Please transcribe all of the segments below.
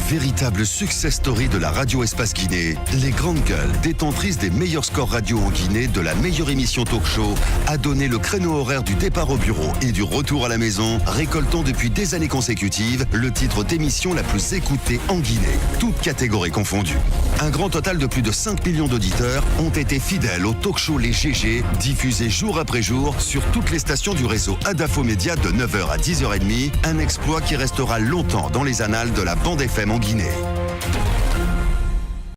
Véritable success story de la radio Espace Guinée, les grandes gueules, détentrices des meilleurs scores radio en Guinée, de la meilleure émission talk show, a donné le créneau horaire du départ au bureau et du retour à la maison, récoltant depuis des années consécutives le titre d'émission la plus écoutée en Guinée, toutes catégories confondues. Un grand total de plus de 5 millions d'auditeurs ont été fidèles au talk show Les GG, diffusé jour après jour sur toutes les stations du réseau Adafo Média de 9h à 10h30, un exploit qui restera longtemps dans les annales de la bande FM en Guinée.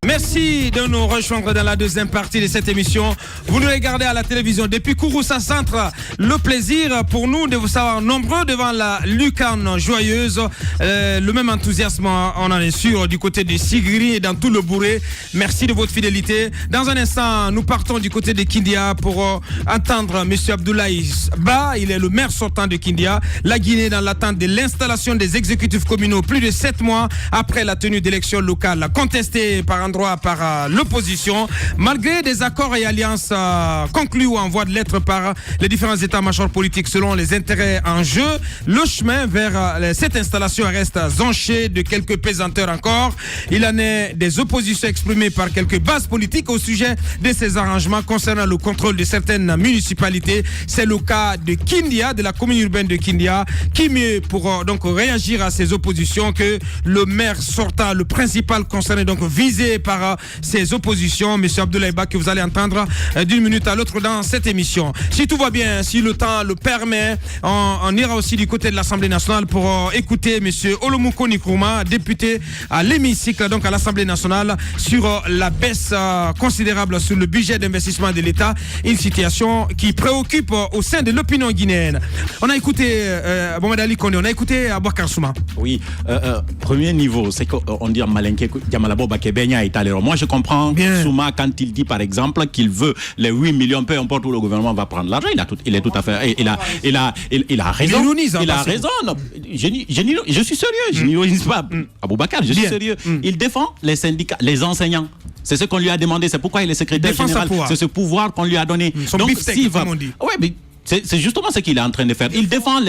Merci de nous rejoindre dans la deuxième partie de cette émission. Vous nous regardez à la télévision depuis Kouroussa Centre. Le plaisir pour nous de vous savoir nombreux devant la lucarne joyeuse. Le même enthousiasme, on en est sûr, du côté de Sigiri et dans tout le bourré. Merci de votre fidélité. Dans un instant, nous partons du côté de Kindia pour entendre M. Abdoulaye Ba. Il est le maire sortant de Kindia. La Guinée dans l'attente de l'installation des exécutifs communaux plus de 7 mois après la tenue d'élections locales contestées par endroit par l'opposition, malgré des accords et alliances conclus ou en voie de lettres par les différents états-majors politiques selon les intérêts en jeu. Le chemin vers cette installation reste jonché de quelques pesanteurs encore. Il en est des oppositions exprimées par quelques bases politiques au sujet de ces arrangements concernant le contrôle de certaines municipalités. C'est le cas de Kindia, de la commune urbaine de Kindia. Qui mieux pour donc réagir à ces oppositions que le maire sortant, le principal concerné, donc visé par ces oppositions, M. Abdoulaye Ba, que vous allez entendre d'une minute à l'autre dans cette émission. Si tout va bien, si le temps le permet, on ira aussi du côté de l'Assemblée nationale pour écouter M. Olomouko Nkrumah, député à l'hémicycle, donc à l'Assemblée nationale, sur la baisse considérable sur le budget d'investissement de l'État, une situation qui préoccupe au sein de l'opinion guinéenne. On a écouté Mohamed Ali Kone, on a écouté Abouakar Souma. Oui, premier niveau, c'est qu'on dit en malinké Yamalabo Bakebenya. Moi, je comprends Souma quand il dit, par exemple, qu'il veut les 8 millions, peu importe où le gouvernement va prendre l'argent. Il est tout à fait. Il a raison. Il a raison. Je suis sérieux. Je n'ironise pas. Aboubakar, je suis sérieux. Il défend les syndicats, les enseignants. C'est ce qu'on lui a demandé. C'est pourquoi il est secrétaire général. C'est ce pouvoir qu'on lui a donné. Donc, s'il va. Oui, mais. C'est justement ce qu'il est en train de faire. Il défend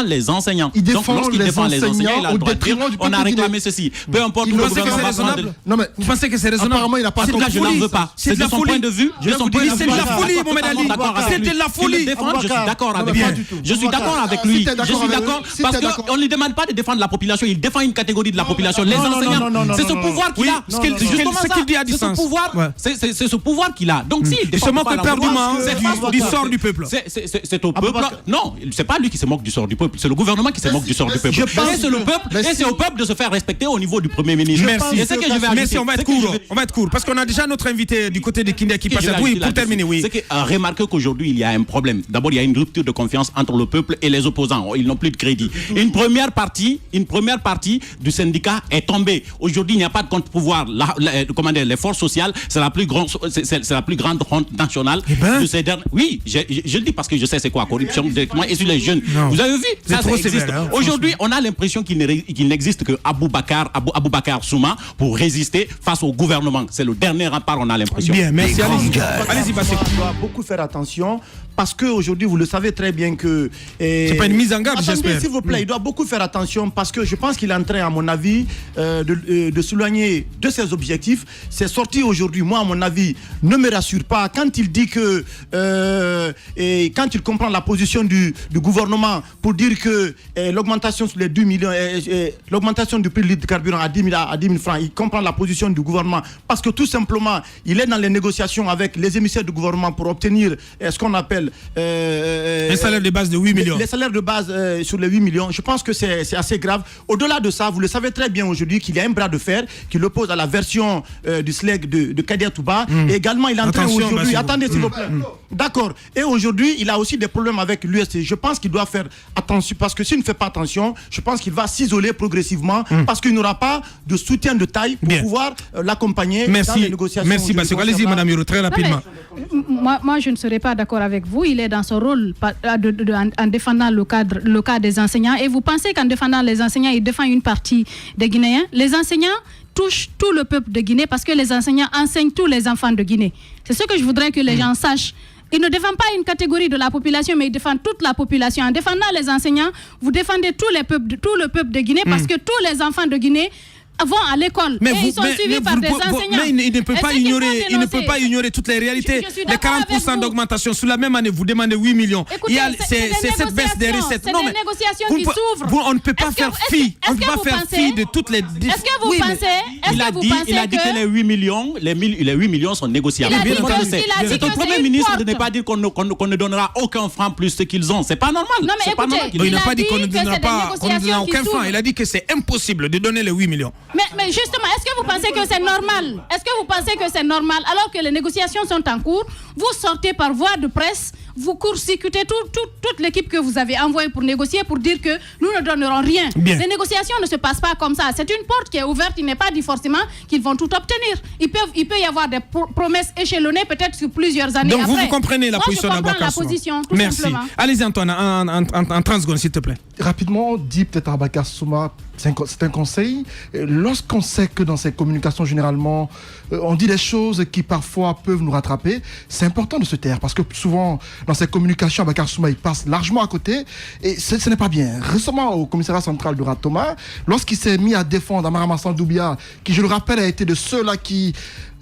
les enseignants. Donc lorsqu'il défend les enseignants, il a le droit de dire on a réclamé ceci. Peu importe où le gouvernement va prendre. Non mais vous pensez que c'est raisonnable? Apparemment, il n'a pas. Je n'en veux pas. C'est de son point de vue. C'est de la folie, Mohamed Ali. C'est de la folie. Je suis d'accord avec lui. Je suis d'accord avec lui. Je suis d'accord parce qu'on ne lui demande pas de défendre la population. Il défend une catégorie de la population. Les enseignants. C'est ce pouvoir qu'il a. C'est justement ça. C'est ce pouvoir qu'il a. Donc s'il défend pas la population, du sort du peuple. C'est au peuple. Non, c'est pas lui qui se moque du sort du peuple, c'est le gouvernement qui se moque du sort du peuple. Et c'est le peuple, et c'est au peuple de se faire respecter au niveau du Premier ministre. Merci. Et c'est que je vais Merci, on va être court, parce qu'on a déjà notre invité du côté de Kindia qui passe. Oui, pour terminer, oui. C'est que remarquez qu'aujourd'hui il y a un problème. D'abord, il y a une rupture de confiance entre le peuple et les opposants. Ils n'ont plus de crédit. Une première partie du syndicat est tombée. Aujourd'hui, il n'y a pas de contre-pouvoir. Les forces sociales, c'est la plus grande honte nationale de ces derniers. Oui, je le dis parce que je sais c'est quoi corruption directement et sur les jeunes. Non. Vous avez vu ça existe. Aujourd'hui, on a l'impression qu'il n'existe que Aboubakar Souma pour résister face au gouvernement. C'est le dernier rempart, on a l'impression. Bien, merci. Allez-y, Bassé. On doit beaucoup faire attention parce qu'aujourd'hui, vous le savez très bien que... c'est pas une mise en garde, j'espère. S'il vous plaît, il doit beaucoup faire attention parce que je pense qu'il est en train, à mon avis, de s'éloigner de ses objectifs. Ses sorties aujourd'hui, moi, à mon avis, ne me rassure pas. Quand il dit que... quand il comprend la position du gouvernement pour dire que l'augmentation sur les 2 millions, l'augmentation du prix du litre de carburant à 10 000 francs, il comprend la position du gouvernement parce que tout simplement, il est dans les négociations avec les émissaires du gouvernement pour obtenir ce qu'on appelle... un salaire de base de 8 millions. Les salaires de base sur les 8 millions, je pense que c'est assez grave. Au-delà de ça, vous le savez très bien aujourd'hui qu'il y a un bras de fer qui l'oppose à la version du SLEG de Kadia Touba. Et également, il est en train aujourd'hui... Attendez, s'il vous plaît. D'accord. Et aujourd'hui, il a aussi des problèmes avec l'UST. Je pense qu'il doit faire attention parce que s'il ne fait pas attention, je pense qu'il va s'isoler progressivement parce qu'il n'aura pas de soutien de taille pour pouvoir l'accompagner dans les négociations. Merci, parce que allez-y, Madame Yoro, très rapidement. Moi, je ne serais pas d'accord avec vous. Il est dans son rôle en défendant le cas des enseignants. Et vous pensez qu'en défendant les enseignants, il défend une partie des Guinéens? Les enseignants touchent tout le peuple de Guinée parce que les enseignants enseignent tous les enfants de Guinée. C'est ce que je voudrais que les gens sachent. Ils ne défendent pas une catégorie de la population, mais ils défendent toute la population. En défendant les enseignants, vous défendez tout le peuple de Guinée parce que tous les enfants de Guinée vont à l'école et ils sont suivis par des enseignants. Mais il ne peut pas ignorer toutes les réalités. Les 40% d'augmentation sur la même année, vous demandez 8 millions. Écoutez, c'est cette baisse des recettes. C'est des négociations qui s'ouvrent. On ne peut pas faire fi. On ne peut pas faire fi de toutes les... Est-ce que vous pensez il a dit que les 8 millions, les 8 millions sont négociables. C'est au Premier ministre de ne pas dire qu'on ne donnera aucun franc plus ce qu'ils ont. C'est pas normal. Non mais écoutez, il n'a pas dit qu'on ne donnera aucun franc. Il a dit que c'est impossible de donner les 8 millions. Mais justement, est-ce que vous pensez que c'est normal? Est-ce que vous pensez que c'est normal alors que les négociations sont en cours? Vous sortez par voie de presse, vous court-circuitez toute l'équipe que vous avez envoyée pour négocier pour dire que nous ne donnerons rien. Bien. Les négociations ne se passent pas comme ça. C'est une porte qui est ouverte. Il n'est pas dit forcément qu'ils vont tout obtenir. Il peut y avoir des promesses échelonnées peut-être sur plusieurs années. Donc après. vous comprenez la position d'Abakar Souma. Merci. Simplement. Allez-y Antoine, en 30 secondes s'il te plaît. Rapidement, dit peut-être à Abakar Souma, c'est un conseil. Lorsqu'on sait que dans ces communications, généralement, on dit des choses qui parfois peuvent nous rattraper, c'est important de se taire parce que souvent, dans ces communications, Abakar Souma, il passe largement à côté et ce n'est pas bien. Récemment, au commissariat central de Ratoma, lorsqu'il s'est mis à défendre Amara Sandoubia, qui, je le rappelle, a été de ceux-là qui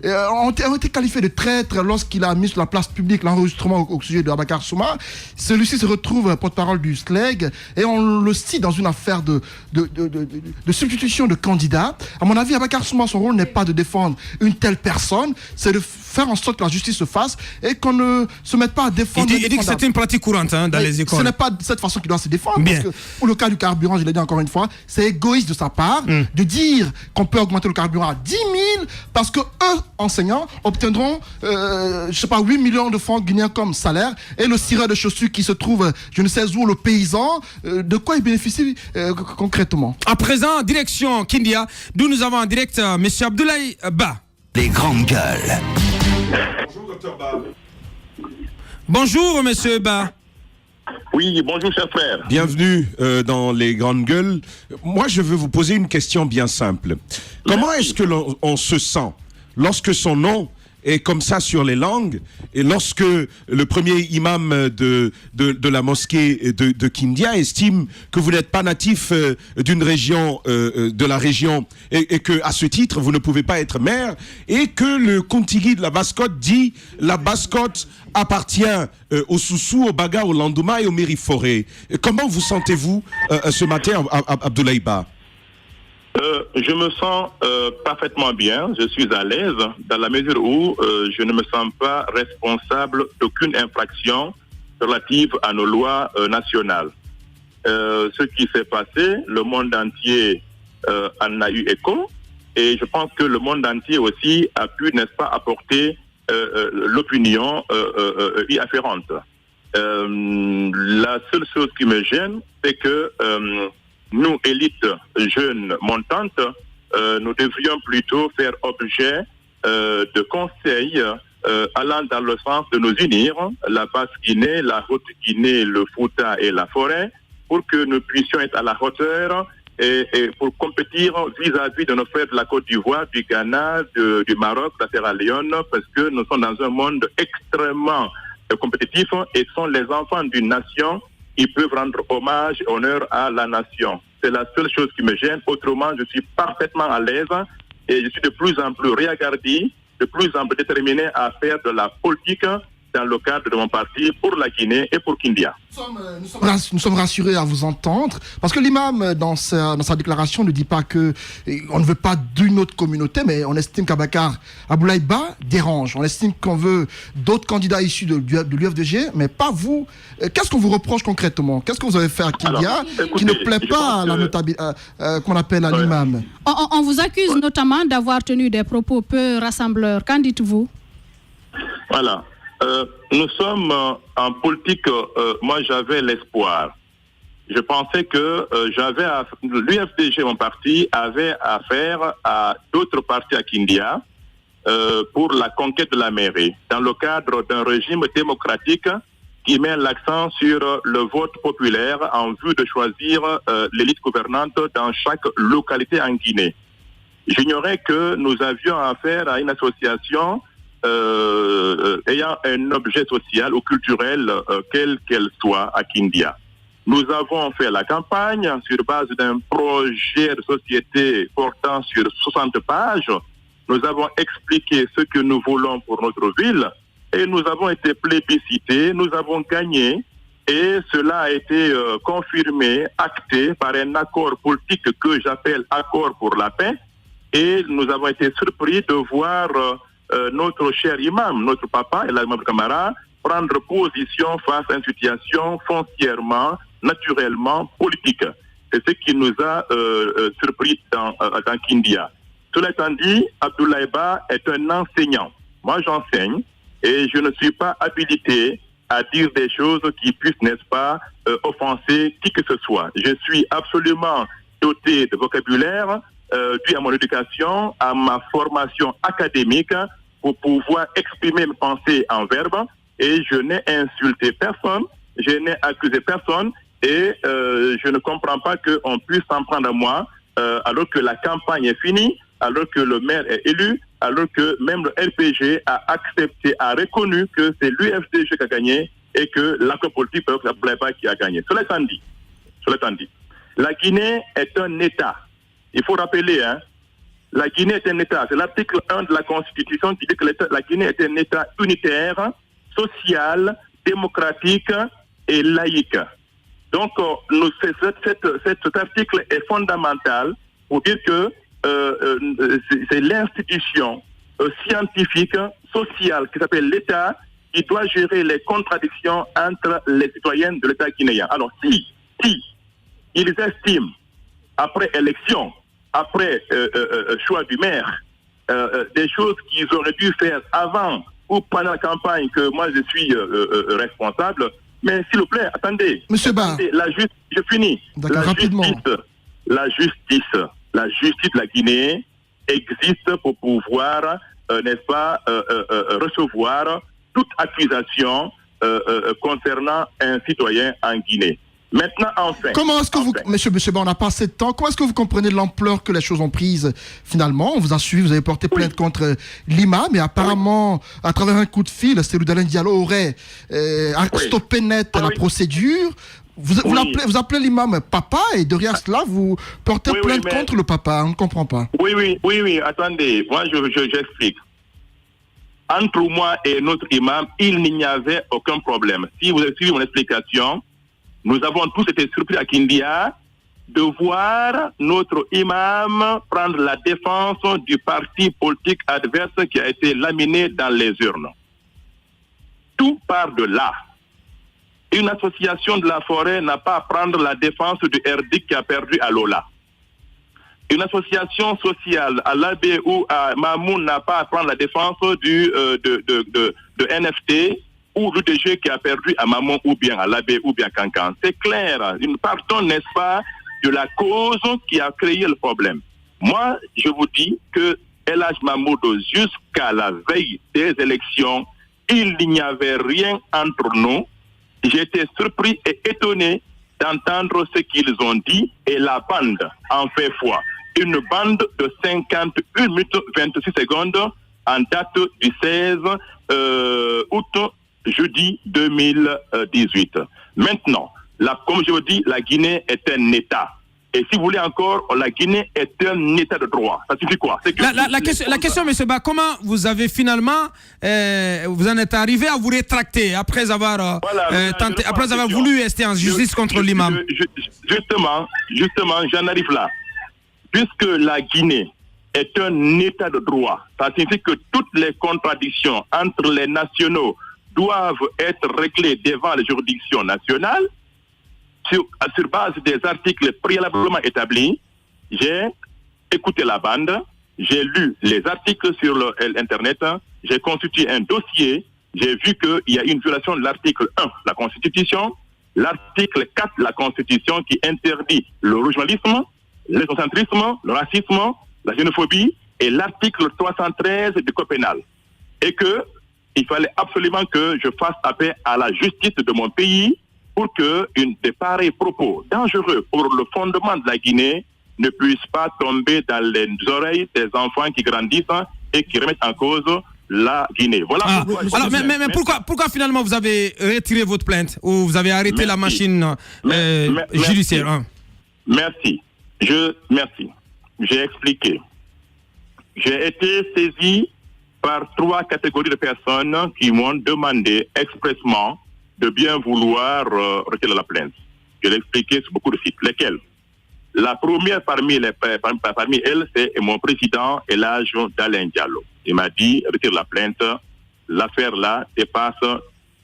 ont été qualifiés de traîtres lorsqu'il a mis sur la place publique l'enregistrement au sujet de Abakar Souma. Celui-ci se retrouve porte-parole du SLEG et on le cite dans une affaire de substitution de candidat. À mon avis, Abakar Souma, son rôle n'est pas de défendre une telle personne, c'est de faire en sorte que la justice se fasse et qu'on ne se mette pas à défendre. Il dit que c'est une pratique courante dans les écoles. Ce n'est pas de cette façon qu'il doit se défendre. Bien. Parce que pour le cas du carburant, je l'ai dit encore une fois, c'est égoïste de sa part de dire qu'on peut augmenter le carburant à 10 000 parce que eux, enseignants, obtiendront 8 millions de francs guinéens comme salaire et le cireur de chaussures qui se trouve je ne sais où, le paysan, de quoi il bénéficie concrètement. À présent, direction Kindia, d'où nous avons en direct M. Abdoulaye Ba. Les grandes gueules. Bonjour, docteur Ba. Bonjour, monsieur Ba. Oui, bonjour, cher frère. Bienvenue dans les grandes gueules. Moi, je veux vous poser une question bien simple. Comment est-ce que l'on se sent lorsque son nom est comme ça sur les langues et lorsque le premier imam de la mosquée de Kindia estime que vous n'êtes pas natif d'une région, de la région et que à ce titre vous ne pouvez pas être maire et que le Kontigui de la Basse-Côte dit la Basse-Côte appartient au Soussou, au Baga, au Landouma et au Mériforé. Comment vous sentez-vous ce matin, Abdoulaye Ba? Je me sens parfaitement bien, je suis à l'aise dans la mesure où je ne me sens pas responsable d'aucune infraction relative à nos lois nationales. Ce qui s'est passé, le monde entier en a eu écho et je pense que le monde entier aussi a pu, n'est-ce pas, apporter l'opinion y afférente. La seule chose qui me gêne, c'est que nous, élites jeunes montantes, nous devrions plutôt faire objet de conseils allant dans le sens de nous unir, la Basse-Guinée, la Haute-Guinée, le Fouta et la Forêt, pour que nous puissions être à la hauteur et pour compétir vis-à-vis de nos frères de la Côte d'Ivoire, du Ghana, du Maroc, de la Sierra Leone, parce que nous sommes dans un monde extrêmement compétitif et sont les enfants d'une nation qui peuvent rendre hommage et honneur à la nation. C'est la seule chose qui me gêne. Autrement, je suis parfaitement à l'aise et je suis de plus en plus réagardi, de plus en plus déterminé à faire de la politique dans le cadre de mon parti pour la Guinée et pour Kindia. Nous sommes rassurés à vous entendre parce que l'imam, dans sa déclaration, ne dit pas qu'on ne veut pas d'une autre communauté, mais on estime qu'Abakar Abdoulaye Ba dérange. On estime qu'on veut d'autres candidats issus de l'UFDG, mais pas vous. Qu'est-ce qu'on vous reproche concrètement? Qu'est-ce que vous avez fait à Kindia qui ne plaît pas à la notabilité, qu'on appelle à l'imam? On vous accuse notamment d'avoir tenu des propos peu rassembleurs. Qu'en dites-vous? Voilà. Nous sommes en politique, moi j'avais l'espoir. Je pensais que l'UFDG, mon parti, avait affaire à d'autres partis à Kindia pour la conquête de la mairie, dans le cadre d'un régime démocratique qui met l'accent sur le vote populaire en vue de choisir l'élite gouvernante dans chaque localité en Guinée. J'ignorais que nous avions affaire à une association ayant un objet social ou culturel, quelle qu'elle soit, à Kindia. Nous avons fait la campagne sur base d'un projet de société portant sur 60 pages. Nous avons expliqué ce que nous voulons pour notre ville et nous avons été plébiscités, nous avons gagné et cela a été confirmé, acté par un accord politique que j'appelle accord pour la paix et nous avons été surpris de voir notre cher imam, notre papa, l'imam Camara, prendre position face à une situation foncièrement, naturellement politique. C'est ce qui nous a surpris dans Kindia. Cela étant dit, Abdoulaye Ba est un enseignant. Moi, j'enseigne et je ne suis pas habilité à dire des choses qui puissent, n'est-ce pas, offenser qui que ce soit. Je suis absolument doté de vocabulaire dû à mon éducation, à ma formation académique pour pouvoir exprimer mes pensées en verbe et je n'ai insulté personne, je n'ai accusé personne et je ne comprends pas qu'on puisse s'en prendre à moi alors que la campagne est finie, alors que le maire est élu, alors que même le RPG a accepté, a reconnu que c'est l'UFDG qui a gagné et que l'accord politique qui a gagné. Cela étant dit, la Guinée est un État. Il faut rappeler, la Guinée est un État. C'est l'article 1 de la Constitution qui dit que la Guinée est un État unitaire, social, démocratique et laïque. Donc, cet article est fondamental pour dire que c'est l'institution scientifique, sociale, qui s'appelle l'État, qui doit gérer les contradictions entre les citoyens de l'État guinéen. Alors, si ils estiment, après élection, après choix du maire, des choses qu'ils auraient dû faire avant ou pendant la campagne, que moi je suis responsable, mais s'il vous plaît, attendez. Monsieur Ba. Je finis. D'accord, rapidement. La justice de la Guinée existe pour pouvoir, n'est-ce pas, recevoir toute accusation concernant un citoyen en Guinée. Maintenant, enfin. Comment est-ce que vous, monsieur Ba, on n'a pas assez de temps, comment est-ce que vous comprenez l'ampleur que les choses ont prise finalement? On vous a suivi, vous avez porté plainte contre l'imam, mais apparemment, à travers un coup de fil, Cellou Dalein Diallo aurait stoppé net la procédure. Vous appelez l'imam papa et derrière cela, vous portez plainte contre le papa. On ne comprend pas. Oui, attendez, moi j'explique. Entre moi et notre imam, il n'y avait aucun problème. Si vous avez suivi mon explication, nous avons tous été surpris à Kindia de voir notre imam prendre la défense du parti politique adverse qui a été laminé dans les urnes. Tout part de là. Une association de la forêt n'a pas à prendre la défense du RDIC qui a perdu à Lola. Une association sociale à l'AB ou à Mamoun n'a pas à prendre la défense de NFT ou l'UDG qui a perdu à Mamoun ou bien à l'AB ou bien à Cancan. C'est clair. Nous partons, n'est-ce pas, de la cause qui a créé le problème. Moi, je vous dis que El Hadj Mahmoud, jusqu'à la veille des élections, il n'y avait rien entre nous. J'ai été surpris et étonné d'entendre ce qu'ils ont dit et la bande en fait foi. Une bande de 51 minutes 26 secondes en date du 16 août, jeudi 2018. Maintenant, comme je vous dis, la Guinée est un État. Et si vous voulez encore, la Guinée est un État de droit. Ça signifie quoi? La question, M. Ba, comment vous avez finalement, vous en êtes arrivé à vous rétracter après avoir voulu rester en justice contre l'imam? Justement, j'en arrive là. Puisque la Guinée est un État de droit, ça signifie que toutes les contradictions entre les nationaux doivent être réglées devant les juridictions nationales. Sur base des articles préalablement établis, j'ai écouté la bande, j'ai lu les articles sur Internet, j'ai constitué un dossier, j'ai vu qu'il y a une violation de l'article 1 de la Constitution, l'article 4 de la Constitution qui interdit le régionalisme, l'ethnocentrisme, le racisme, la xénophobie et l'article 313 du Code pénal. Et qu'il fallait absolument que je fasse appel à la justice de mon pays pour que de pareils propos dangereux pour le fondement de la Guinée ne puissent pas tomber dans les oreilles des enfants qui grandissent et qui remettent en cause la Guinée. Voilà. Alors, mais pourquoi finalement vous avez retiré votre plainte ou vous avez arrêté la machine judiciaire? Merci. Merci. J'ai expliqué. J'ai été saisi par 3 catégories de personnes qui m'ont demandé expressément de bien vouloir retirer la plainte. Je l'ai expliqué sur beaucoup de sites. Lesquels? La première parmi elles, c'est mon président Elhadj Dalen Diallo. Il m'a dit, retire la plainte, l'affaire là dépasse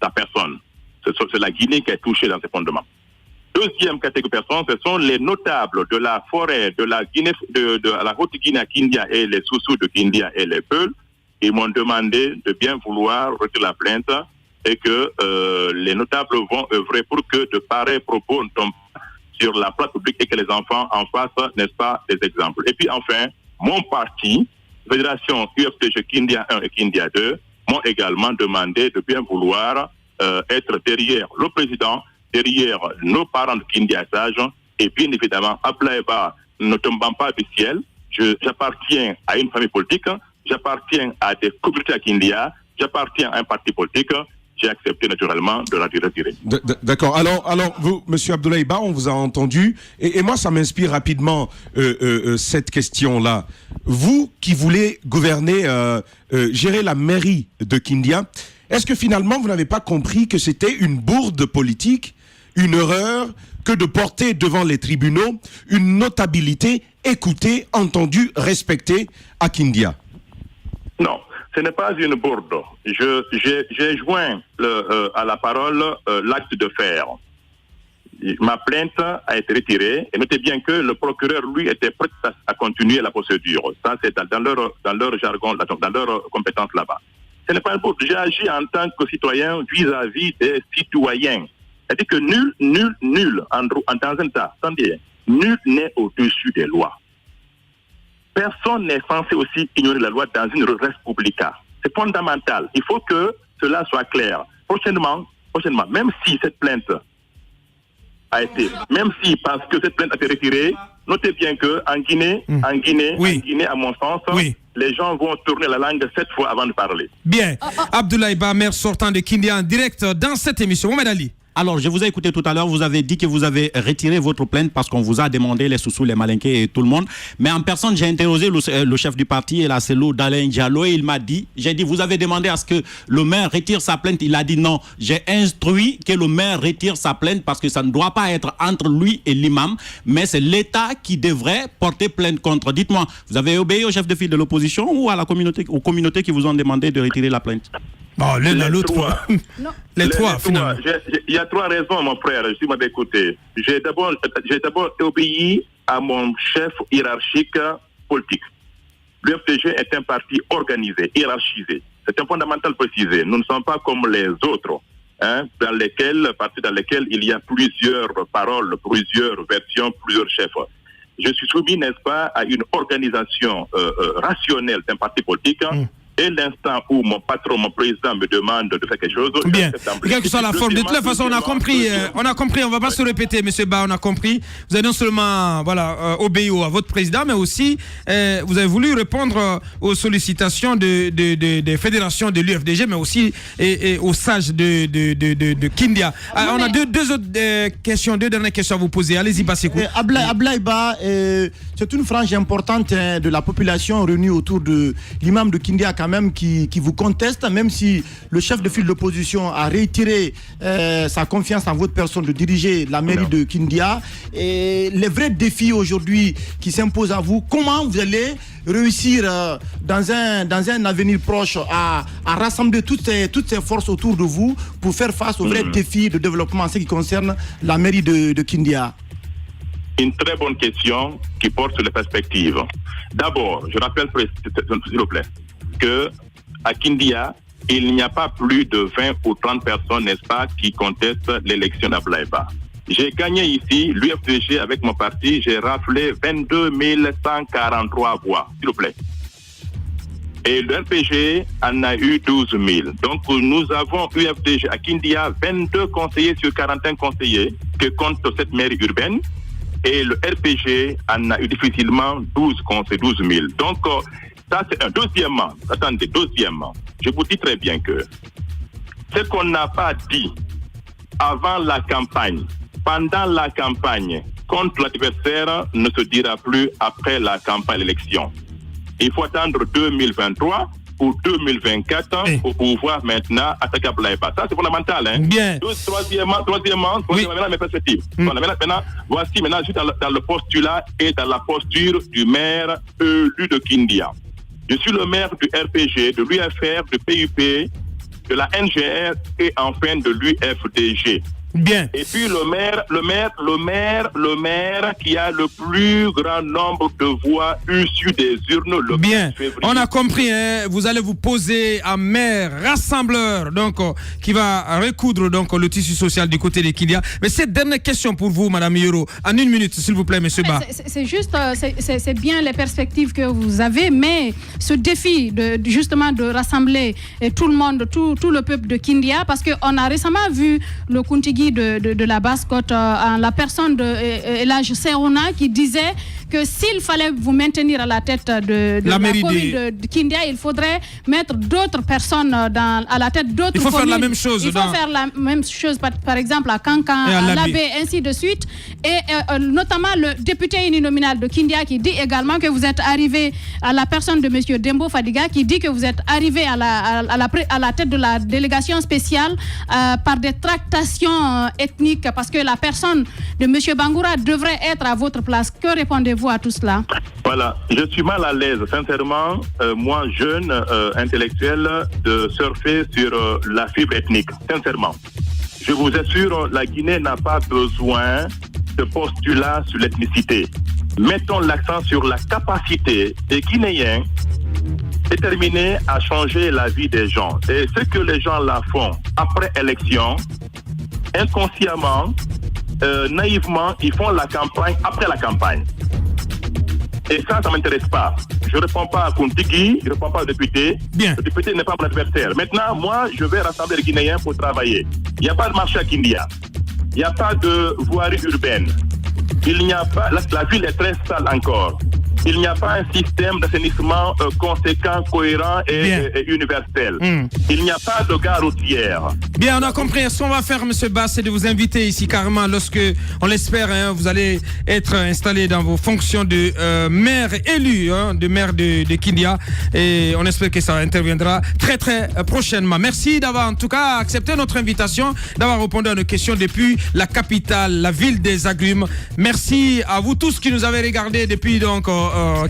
ta personne. C'est la Guinée qui est touchée dans ces fondements. Deuxième catégorie de personnes, ce sont les notables de la forêt de la Guinée, de la Haute-Guinée à Kindia et les sous-sous de Kindia et les Peuls. Ils m'ont demandé de bien vouloir retirer la plainte et que les notables vont œuvrer pour que de pareils propos ne tombent pas sur la place publique et que les enfants en fassent, n'est-ce pas, des exemples. Et puis enfin, mon parti, Fédération UFDG Kindia 1 et Kindia 2, m'ont également demandé de bien vouloir être derrière le président, derrière nos parents de Kindia Sage, et bien évidemment, Abdoulaye Ba ne tombant pas du ciel. J'appartiens à une famille politique, j'appartiens à des communautés à Kindia, j'appartiens à un parti politique. J'ai accepté naturellement de la retirer. D'accord. Alors, vous, Monsieur Abdoulaye Ba, on vous a entendu, et moi, ça m'inspire rapidement cette question-là. Vous qui voulez gouverner, gérer la mairie de Kindia, est-ce que finalement, vous n'avez pas compris que c'était une bourde politique, une erreur, que de porter devant les tribunaux une notabilité écoutée, entendue, respectée à Kindia? Non. Ce n'est pas une bourde. J'ai joint à la parole l'acte de faire. Ma plainte a été retirée et notez bien que le procureur, lui, était prêt à continuer la procédure. Ça, c'est dans leur jargon, dans leur compétence là-bas. Ce n'est pas une bourde. J'ai agi en tant que citoyen vis-à-vis des citoyens. C'est-à-dire que nul, dans un tas, nul n'est au-dessus des lois. Personne n'est censé aussi ignorer la loi dans une république. C'est fondamental. Il faut que cela soit clair. Prochainement, même si cette plainte a été, parce que cette plainte a été retirée, notez bien que en Guinée, à mon sens, les gens vont tourner la langue 7 fois avant de parler. Bien. Abdoulaye Ba, maire sortant de Kindia en direct dans cette émission. Mohamed Ali. Alors, je vous ai écouté tout à l'heure, vous avez dit que vous avez retiré votre plainte parce qu'on vous a demandé, les sous-sous, les malinqués et tout le monde. Mais en personne, j'ai interrogé le chef du parti, El Hadj Dalen Diallo, et il m'a dit, vous avez demandé à ce que le maire retire sa plainte. Il a dit non, j'ai instruit que le maire retire sa plainte parce que ça ne doit pas être entre lui et l'imam, mais c'est l'État qui devrait porter plainte contre. Dites-moi, vous avez obéi au chef de file de l'opposition ou à la communauté, aux communautés qui vous ont demandé de retirer la plainte? Bon, l'un à l'autre. Les trois, finalement. Il y a 3 raisons, mon frère, si vous m'avez écouté. J'ai d'abord obéi à mon chef hiérarchique politique. L'UFDG est un parti organisé, hiérarchisé. C'est un fondamental précisé. Nous ne sommes pas comme les autres, partis dans lesquels il y a plusieurs paroles, plusieurs versions, plusieurs chefs. Je suis soumis, n'est-ce pas, à une organisation rationnelle d'un parti politique. Et l'instant où mon patron, mon président me demande de faire quelque chose, bien, quelle que soit la forme, de toute façon, on a compris, on ne va pas se répéter, monsieur Ba, on a compris. Vous avez non seulement obéi à votre président, mais aussi vous avez voulu répondre aux sollicitations des fédérations de l'UFDG, mais aussi et aux sages de Kindia. On a deux dernières questions à vous poser. Allez-y, Basekou. Abdoulaye Ba, c'est une frange importante de la population réunie autour de l'imam de Kindia même qui vous conteste, même si le chef de file de l'opposition a réitéré sa confiance en votre personne de diriger la mairie de Kindia. Et les vrais défis aujourd'hui qui s'imposent à vous, comment vous allez réussir dans un avenir proche à rassembler toutes ces forces autour de vous pour faire face aux vrais défis de développement en ce qui concerne la mairie de Kindia? Une très bonne question qui porte sur les perspectives. D'abord, je rappelle, s'il vous plaît, que à Kindia, il n'y a pas plus de 20 ou 30 personnes, n'est-ce pas, qui contestent l'élection d'Abdoulaye Ba. J'ai gagné ici, l'UFDG avec mon parti, j'ai raflé 22 143 voix, s'il vous plaît. Et le RPG en a eu 12 000. Donc nous avons UFDG à Kindia 22 conseillers sur 41 conseillers que compte cette mairie urbaine. Et le RPG en a eu difficilement 12 000. Donc, Ça, c'est un. Deuxièmement, je vous dis très bien que ce qu'on n'a pas dit avant la campagne, pendant la campagne, contre l'adversaire ne se dira plus après la campagne d'élection. Il faut attendre 2023 ou 2024 pour pouvoir maintenant attaquer Abdoulaye-Ba. Ça, c'est fondamental. Hein? Bien. Troisièmement, maintenant mes perspectives. Maintenant, voici maintenant juste dans le postulat et dans la posture du maire élu de Kindia. Je suis le maire du RPG, de l'UFR, du PUP, de la NGR et enfin de l'UFDG. Bien. Et puis le maire qui a le plus grand nombre de voix issues des urnes le 15 février. On a compris, hein, vous allez vous poser un maire rassembleur, donc qui va recoudre donc le tissu social du côté des Kindia. Mais cette dernière question pour vous, Madame Yoro, en 1 minute, s'il vous plaît, Monsieur Ba. C'est juste, c'est bien les perspectives que vous avez, mais ce défi justement de rassembler tout le monde, tout le peuple de Kindia, parce qu'on a récemment vu le Kuntigi de la Basse-Côte en la personne de Elhadji Serouna qui disait que s'il fallait vous maintenir à la tête de la commune de Kindia, il faudrait mettre d'autres personnes à la tête d'autres communes. Il faut faire la même chose. Il faut faire la même chose, par exemple à Kankan, à Labé, ainsi de suite. Et notamment le député uninominal de Kindia qui dit également que vous êtes arrivé à la personne de M. Dembo Fadiga qui dit que vous êtes arrivé à la tête de la délégation spéciale par des tractations ethniques parce que la personne de M. Bangoura devrait être à votre place. Que répondez-vous à tout cela? Voilà, je suis mal à l'aise, sincèrement, moi, jeune intellectuel, de surfer sur la fibre ethnique, sincèrement. Je vous assure, la Guinée n'a pas besoin de postulats sur l'ethnicité. Mettons l'accent sur la capacité des Guinéens déterminés à changer la vie des gens. Et ce que les gens là font après élection, inconsciemment, naïvement, ils font la campagne après la campagne. Et ça ne m'intéresse pas. Je ne réponds pas à Kuntigi, je ne réponds pas au député. Bien. Le député n'est pas mon adversaire. Maintenant, moi, je vais rassembler les Guinéens pour travailler. Il n'y a pas de marché à Kindia. Il n'y a pas de voirie urbaine. Il n'y a pas... La ville est très sale encore. Il n'y a pas un système d'assainissement conséquent, cohérent et universel. Il n'y a pas de gare routière. Bien, on a compris. Ce qu'on va faire, M. Ba, c'est de vous inviter ici carrément lorsque, on l'espère, hein, vous allez être installé dans vos fonctions de maire élu, de maire de Kindia. Et on espère que ça interviendra très, très prochainement. Merci d'avoir en tout cas accepté notre invitation, d'avoir répondu à nos questions depuis la capitale, la ville des agrumes. Merci à vous tous qui nous avez regardés depuis donc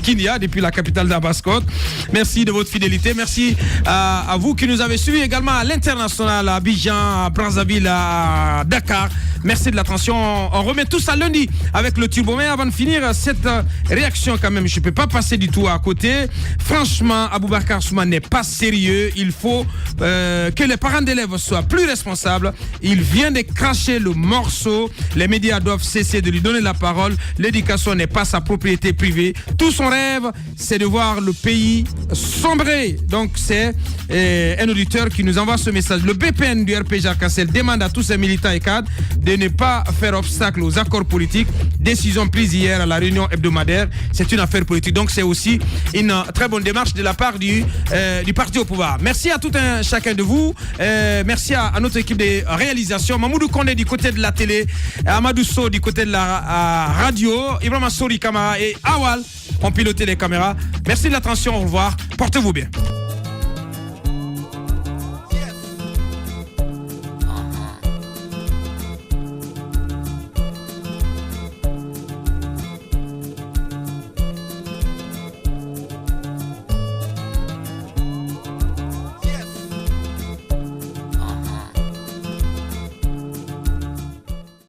Kindia, depuis la capitale de la Basse-Côte. Merci de votre fidélité. Merci à vous qui nous avez suivis également à l'international, à Abidjan, à Brazzaville, à Dakar. Merci de l'attention. On remet tout ça lundi avec le Turbo. Mais avant de finir, cette réaction quand même, je ne peux pas passer du tout à côté. Franchement, Aboubacar Souma n'est pas sérieux. Il faut que les parents d'élèves soient plus responsables. Il vient de cracher le morceau. Les médias doivent cesser de lui donner la parole. L'éducation n'est pas sa propriété privée. Tout son rêve, c'est de voir le pays sombrer. Donc, c'est un auditeur qui nous envoie ce message. Le BPN du RPG Arc-en-Ciel demande à tous ses militants et cadres de ne pas faire obstacle aux accords politiques. Décision prise hier à la réunion hebdomadaire. C'est une affaire politique. Donc, c'est aussi une très bonne démarche de la part du parti au pouvoir. Merci à tout un chacun de vous. Merci à notre équipe de réalisation. Mamoudou Kondé du côté de la télé. Amadou So du côté de la radio. Ibrahima Sori Kamara et Awal ont piloté les caméras. Merci de l'attention. Au revoir. Portez-vous bien.